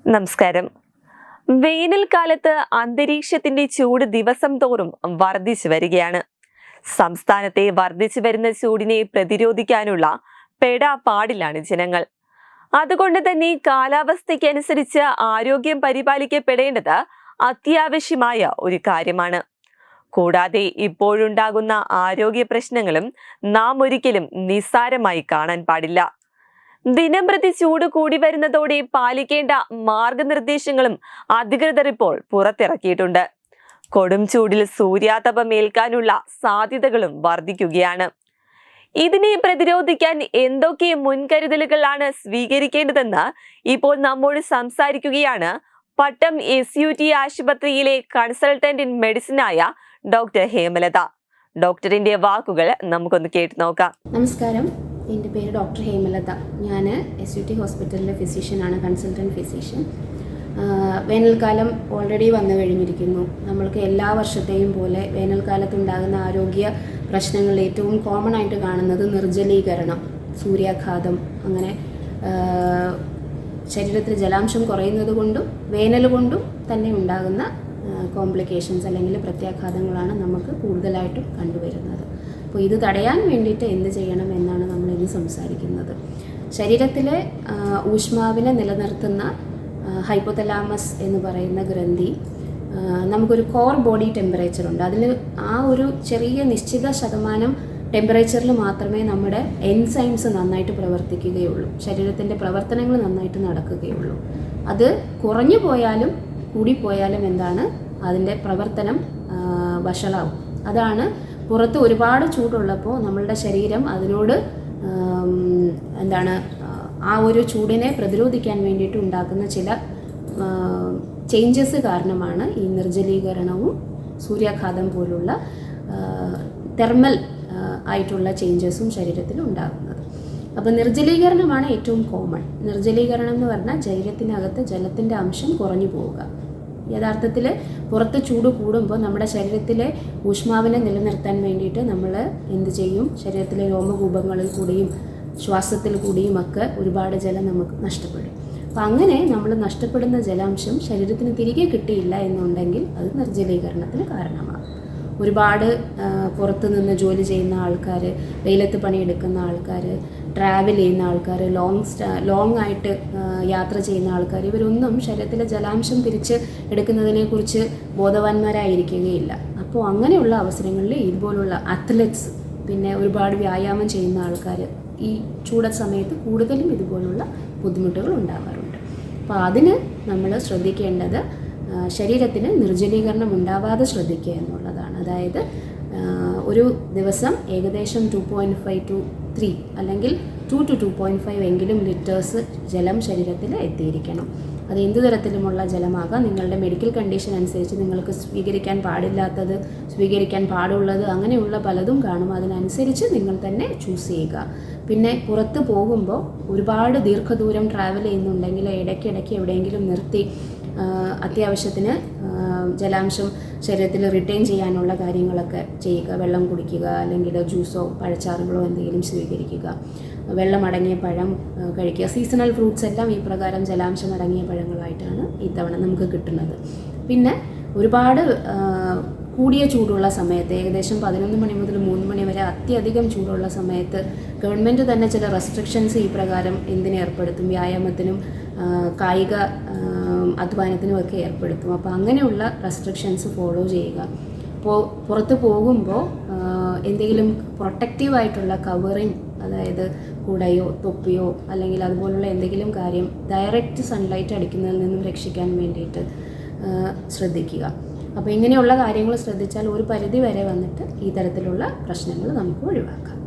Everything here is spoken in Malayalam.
നമസ്കാരം. വേനൽക്കാലത്ത് അന്തരീക്ഷത്തിന്റെ ചൂട് ദിവസം തോറും വർദ്ധിച്ചു വരികയാണ്. സംസ്ഥാനത്തെ വർദ്ധിച്ചു വരുന്ന ചൂടിനെ പ്രതിരോധിക്കാനുള്ള പെടാപ്പാടിലാണ് ജനങ്ങൾ. അതുകൊണ്ട് തന്നെ കാലാവസ്ഥയ്ക്കനുസരിച്ച് ആരോഗ്യം പരിപാലിക്കപ്പെടേണ്ടത് അത്യാവശ്യമായ ഒരു കാര്യമാണ്. കൂടാതെ ഇപ്പോഴുണ്ടാകുന്ന ആരോഗ്യ പ്രശ്നങ്ങളും നാം ഒരിക്കലും നിസ്സാരമായി കാണാൻ പാടില്ല. ദിനംപ്രതി ചൂട് കൂടി വരുന്നതോടെ പാലിക്കേണ്ട മാർഗനിർദ്ദേശങ്ങളും അധികൃതർ ഇപ്പോൾ പുറത്തിറക്കിയിട്ടുണ്ട്. കൊടും ചൂടിൽ സൂര്യാതപം ഏൽക്കാനുള്ള സാധ്യതകളും വർദ്ധിക്കുകയാണ്. ഇതിനെ പ്രതിരോധിക്കാൻ എന്തൊക്കെ മുൻകരുതലുകളാണ് സ്വീകരിക്കേണ്ടതെന്ന് ഇപ്പോൾ നമ്മോട് സംസാരിക്കുകയാണ് പട്ടം SUT ആശുപത്രിയിലെ കൺസൾട്ടന്റ് ഇൻ മെഡിസിനായ ഡോക്ടർ ഹേമലത. ഡോക്ടറിന്റെ വാക്കുകൾ നമുക്കൊന്ന് കേട്ടു നോക്കാം. നമസ്കാരം, എൻ്റെ പേര് ഡോക്ടർ ഹേമലത. ഞാൻ SUT ഹോസ്പിറ്റലിലെ ഫിസിഷ്യനാണ്, കൺസൾട്ടൻറ്റ് ഫിസിഷ്യൻ. വേനൽക്കാലം ഓൾറെഡി വന്നു കഴിഞ്ഞിരിക്കുന്നു. നമ്മൾക്ക് എല്ലാ വർഷത്തെയും പോലെ വേനൽക്കാലത്തുണ്ടാകുന്ന ആരോഗ്യ പ്രശ്നങ്ങളിൽ ഏറ്റവും കോമൺ ആയിട്ട് കാണുന്നത് നിർജ്ജലീകരണം, സൂര്യാഘാതം, അങ്ങനെ ശരീരത്തിൽ ജലാംശം കുറയുന്നത് കൊണ്ടും വേനൽ കൊണ്ടും തന്നെ ഉണ്ടാകുന്ന കോംപ്ലിക്കേഷൻസ് അല്ലെങ്കിൽ പ്രത്യാഘാതങ്ങളാണ് നമുക്ക് കൂടുതലായിട്ടും കണ്ടുവരുന്നത്. അപ്പോൾ ഇത് തടയാൻ വേണ്ടിയിട്ട് എന്ത് ചെയ്യണം എന്നാണ് നമ്മളിന്ന് സംസാരിക്കുന്നത്. ശരീരത്തിലെ ഊഷ്മാവിനെ നിലനിർത്തുന്ന ഹൈപ്പോതലാമസ് എന്ന് പറയുന്ന ഗ്രന്ഥി, നമുക്കൊരു കോർ ബോഡി ടെമ്പറേച്ചർ ഉണ്ട്. അതിൽ ആ ഒരു ചെറിയ നിശ്ചിത ശതമാനം ടെമ്പറേച്ചറിൽ മാത്രമേ നമ്മുടെ എൻസൈംസ് നന്നായിട്ട് പ്രവർത്തിക്കുകയുള്ളൂ, ശരീരത്തിൻ്റെ പ്രവർത്തനങ്ങൾ നന്നായിട്ട് നടക്കുകയുള്ളൂ. അത് കുറഞ്ഞു പോയാലും കൂടിപ്പോയാലും എന്താണ്, അതിൻ്റെ പ്രവർത്തനം വഷളാവും. അതാണ് പുറത്ത് ഒരുപാട് ചൂടുള്ളപ്പോൾ നമ്മളുടെ ശരീരം അതിനോട് ആ ഒരു ചൂടിനെ പ്രതിരോധിക്കാൻ വേണ്ടിയിട്ട് ഉണ്ടാക്കുന്ന ചില ചേഞ്ചസ് കാരണമാണ് ഈ നിർജ്ജലീകരണവും സൂര്യാഘാതം പോലുള്ള തെർമൽ ആയിട്ടുള്ള ചേഞ്ചസും ശരീരത്തിൽ ഉണ്ടാകുന്നത്. അപ്പോൾ നിർജ്ജലീകരണമാണ് ഏറ്റവും കോമൺ. നിർജ്ജലീകരണം എന്ന് പറഞ്ഞാൽ ശരീരത്തിനകത്ത് ജലത്തിൻ്റെ അംശം കുറഞ്ഞു പോവുക. യഥാർത്ഥത്തിൽ പുറത്ത് ചൂട് കൂടുമ്പോൾ നമ്മുടെ ശരീരത്തിലെ ഊഷ്മാവിനെ നിലനിർത്താൻ വേണ്ടിയിട്ട് നമ്മൾ എന്ത് ചെയ്യും, ശരീരത്തിലെ രോമകൂപങ്ങളിൽ കൂടിയും ശ്വാസത്തിൽ കൂടിയും ഒക്കെ ഒരുപാട് ജലം നമുക്ക് നഷ്ടപ്പെടും. അപ്പം അങ്ങനെ നമ്മൾ നഷ്ടപ്പെടുന്ന ജലാംശം ശരീരത്തിന് തിരികെ കിട്ടിയില്ല എന്നുണ്ടെങ്കിൽ അത് നിർജ്ജലീകരണത്തിന് കാരണമാകും. ഒരുപാട് പുറത്ത് നിന്ന് ജോലി ചെയ്യുന്ന ആൾക്കാർ, വെയിലത്ത് പണിയെടുക്കുന്ന ആൾക്കാർ, ട്രാവൽ ചെയ്യുന്ന ആൾക്കാർ, ലോങ് ആയിട്ട് യാത്ര ചെയ്യുന്ന ആൾക്കാർ, ഇവരൊന്നും ശരീരത്തിലെ ജലാംശം തിരിച്ച് എടുക്കുന്നതിനെക്കുറിച്ച് ബോധവാന്മാരായിരിക്കുകയില്ല. അപ്പോൾ അങ്ങനെയുള്ള അവസരങ്ങളിൽ ഇതുപോലുള്ള അത്ലറ്റ്സ്, പിന്നെ ഒരുപാട് വ്യായാമം ചെയ്യുന്ന ആൾക്കാർ ഈ ചൂട് സമയത്ത് കൂടുതലും ഇതുപോലുള്ള ബുദ്ധിമുട്ടുകൾ ഉണ്ടാകാറുണ്ട്. അപ്പോൾ അതിന് നമ്മൾ ശ്രദ്ധിക്കേണ്ടത് ശരീരത്തിന് നിർജ്ജലീകരണം ഉണ്ടാവാതെ ശ്രദ്ധിക്കുക എന്നുള്ളതാണ്. അതായത് ഒരു ദിവസം ഏകദേശം 2.5 to 3 അല്ലെങ്കിൽ 2 to 2.5 എങ്കിലും ലിറ്റേഴ്സ് ജലം ശരീരത്തിൽ എത്തിയിരിക്കണം. അത് എന്ത് തരത്തിലുമുള്ള ജലമാകാം. നിങ്ങളുടെ മെഡിക്കൽ കണ്ടീഷൻ അനുസരിച്ച് നിങ്ങൾക്ക് സ്വീകരിക്കാൻ പാടില്ലാത്തത്, സ്വീകരിക്കാൻ പാടുള്ളത്, അങ്ങനെയുള്ള പലതും കാണും. അതിനനുസരിച്ച് നിങ്ങൾ തന്നെ ചൂസ് ചെയ്യുക. പിന്നെ പുറത്ത് പോകുമ്പോൾ ഒരുപാട് ദീർഘദൂരം ട്രാവൽ ചെയ്യുന്നുണ്ടെങ്കിൽ ഇടയ്ക്കിടയ്ക്ക് എവിടെയെങ്കിലും നിർത്തി അത്യാവശ്യത്തിന് ജലാംശം ശരീരത്തിൽ റിട്ടേൺ ചെയ്യാനുള്ള കാര്യങ്ങളൊക്കെ ചെയ്യുക. വെള്ളം കുടിക്കുക, അല്ലെങ്കിൽ ജ്യൂസോ പഴച്ചാറുകളോ എന്തെങ്കിലും സ്വീകരിക്കുക, വെള്ളം അടങ്ങിയ പഴം കഴിക്കുക. സീസണൽ ഫ്രൂട്ട്സ് എല്ലാം ഈ പ്രകാരം ജലാംശം അടങ്ങിയ പഴങ്ങളായിട്ടാണ് ഇത്തവണ നമുക്ക് കിട്ടുന്നത്. പിന്നെ ഒരുപാട് കൂടിയ ചൂടുള്ള സമയത്ത്, ഏകദേശം 11 മണി മുതൽ 3 മണി വരെ അത്യധികം ചൂടുള്ള സമയത്ത് ഗവൺമെൻറ് തന്നെ ചില റെസ്ട്രിക്ഷൻസ് ഈ പ്രകാരം ഏർപ്പെടുത്തും. വ്യായാമത്തിനും കായിക അധ്വാനത്തിനുമൊക്കെ ഏർപ്പെടുത്തും. അപ്പോൾ അങ്ങനെയുള്ള റെസ്ട്രിക്ഷൻസ് ഫോളോ ചെയ്യുക. പുറത്ത് പോകുമ്പോൾ എന്തെങ്കിലും പ്രൊട്ടക്റ്റീവായിട്ടുള്ള കവറിങ്, അതായത് കുടയോ തൊപ്പിയോ അല്ലെങ്കിൽ അതുപോലുള്ള എന്തെങ്കിലും കാര്യം ഡയറക്റ്റ് സൺലൈറ്റ് അടിക്കുന്നതിൽ നിന്നും രക്ഷിക്കാൻ വേണ്ടിയിട്ട് ശ്രദ്ധിക്കുക. അപ്പോൾ ഇങ്ങനെയുള്ള കാര്യങ്ങൾ ശ്രദ്ധിച്ചാൽ ഒരു പരിധി വരെ വന്നിട്ട് ഈ തരത്തിലുള്ള പ്രശ്നങ്ങൾ നമുക്ക് ഒഴിവാക്കാം.